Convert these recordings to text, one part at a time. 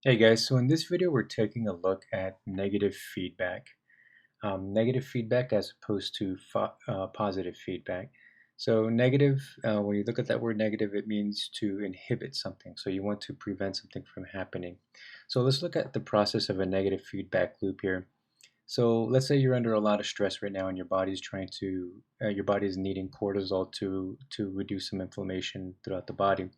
Hey guys, so in this video we're taking a look at negative feedback. Negative feedback as opposed to positive feedback. So negative, when you look at that word negative, it means to inhibit something. So you want to prevent something from happening. So let's look at the process of a negative feedback loop here. So let's say you're under a lot of stress right now and your body is needing cortisol to reduce some inflammation throughout the body.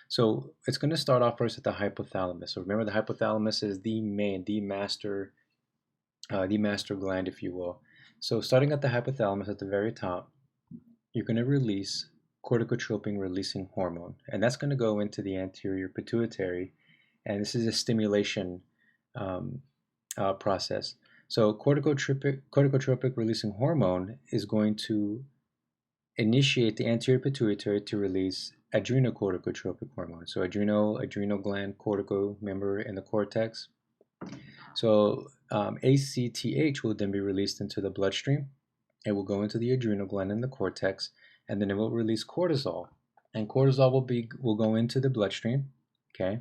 So it's going to start off first at the hypothalamus. So remember, the hypothalamus is the master gland, if you will. So starting at the hypothalamus at the very top, you're going to release corticotropin releasing hormone, and that's going to go into the anterior pituitary, and this is a stimulation um, process. So corticotropic releasing hormone is going to initiate the anterior pituitary to release adrenocorticotropic hormone. So adrenal gland, cortico, member in the cortex. So ACTH will then be released into the bloodstream. It will go into the adrenal gland in the cortex, and then it will release cortisol. And cortisol will go into the bloodstream, okay,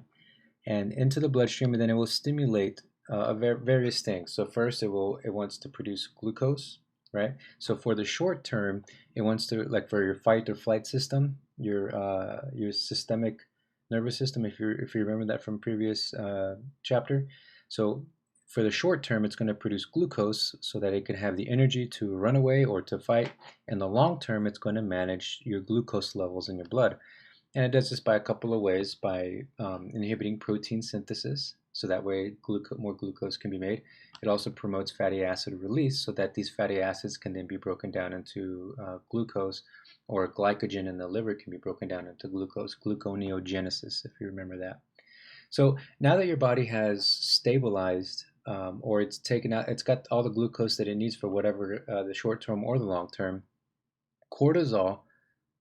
and into the bloodstream, and then it will stimulate various things. So first, it wants to produce glucose, right? So for the short term, it wants to, like, for your fight or flight system, your systemic nervous system, if you remember that from previous chapter. So for the short term, it's going to produce glucose so that it can have the energy to run away or to fight. In the long term, it's going to manage your glucose levels in your blood. And it does this by a couple of ways, by inhibiting protein synthesis, so that way more glucose can be made. It also promotes fatty acid release, so that these fatty acids can then be broken down into glucose, or glycogen in the liver can be broken down into glucose, gluconeogenesis, if you remember that. So now that your body has stabilized, or it's taken out, it's got all the glucose that it needs for whatever the short term or the long term, cortisol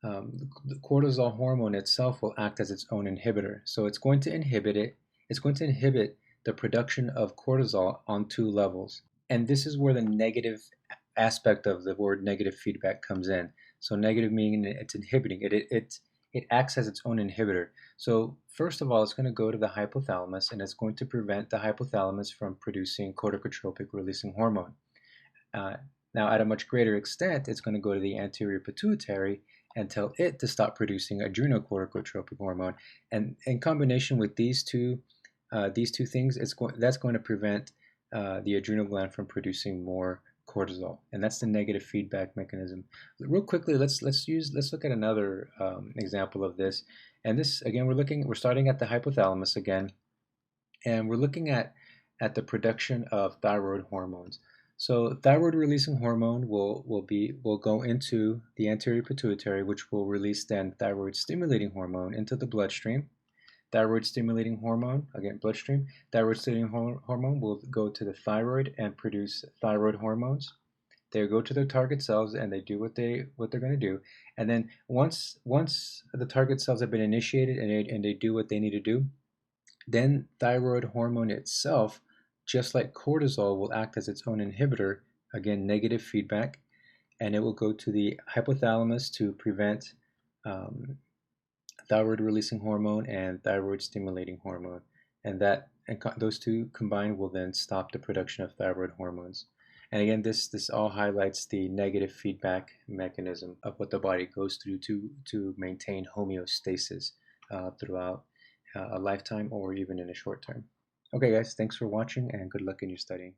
the cortisol hormone itself will act as its own inhibitor. So it's going to inhibit it. It's going to inhibit the production of cortisol on two levels. And this is where the negative aspect of the word negative feedback comes in. So negative meaning it's inhibiting. It acts as its own inhibitor. So first of all, it's going to go to the hypothalamus, and it's going to prevent the hypothalamus from producing corticotropic releasing hormone. Uh, Now, at a much greater extent, it's going to go to the anterior pituitary and tell it to stop producing adrenocorticotropic hormone. And in combination with these two things, that's going to prevent the adrenal gland from producing more cortisol, and that's the negative feedback mechanism. Real quickly, let's look at another example of this. And this again, we're starting at the hypothalamus again, and we're looking at the production of thyroid hormones. So thyroid releasing hormone will go into the anterior pituitary, which will release then thyroid stimulating hormone into the bloodstream. Thyroid stimulating hormone, again bloodstream. Thyroid stimulating hormone will go to the thyroid and produce thyroid hormones. They go to their target cells and they do what they're going to do. And then once the target cells have been initiated and they do what they need to do, then thyroid hormone itself, just like cortisol, will act as its own inhibitor, again, negative feedback, and it will go to the hypothalamus to prevent um, thyroid releasing hormone and thyroid stimulating hormone. And those two combined will then stop the production of thyroid hormones. And again, this all highlights the negative feedback mechanism of what the body goes through to maintain homeostasis throughout a lifetime or even in a short term. Okay, guys, thanks for watching and good luck in your studying.